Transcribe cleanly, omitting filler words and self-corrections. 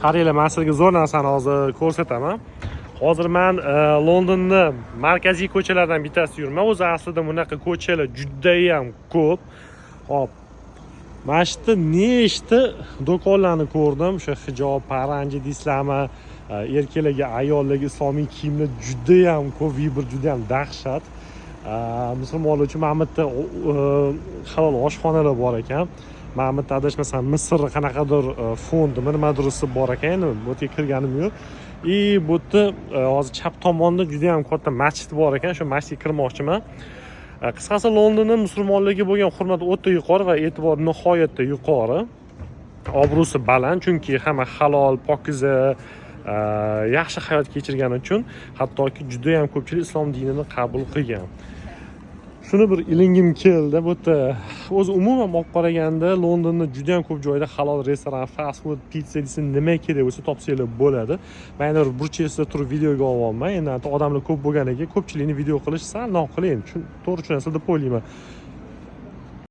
qaranglar, men sizga zo'r narsani hozir ko'rsataman. Hozir men Londonni markaziy ko'chalardan bittasida yuribman. O'zi aslida bunaqa ko'chalar juda ham ko'p. Hop. Mana shu nechta do'konlarni ko'rdim. O'sha hijob, paranji deysizlarmi, erkaklarga, ayollarga islomiy kiyimlar juda ham ko'p, bir juda ham dahshat. Musulmonlar uchun mana bu yerda halol oshxonalar bor ekan. Mana bu yerda adashmasam Misr qanaqadir fondi, nimadirisi bor ekan. Bu yerga kirganim yo'q. Bu yerda hozir chap tomonda juda ham katta masjid bor ekan. Shu masjidga kirmoqchiman. Qisqasi Londonning musulmonlarga bo'lgan hurmati o'ta yuqori va e'tibor nihoyatda yuqori. Obro'si baland, chunki hamma halol, pokiza, yaxshi hayot kechirgani uchun hattoki juda ham ko'pchilik islom dinini qabul qilgan. Shuni bir ilingim keldi. Bu yerda o'zi umuman olib qaraganda Londonda juda ham ko'p joyda halol restoran, fast food, pizza desa nima kerak bo'lsa topsanglar bo'ladi. Men yana burchesida turib videoga olyapman. Endi odamlar ko'p bo'lganiga ko'pchilikni video qilish sal noqulay. To'g'ri tushunasiz deb o'ylayman.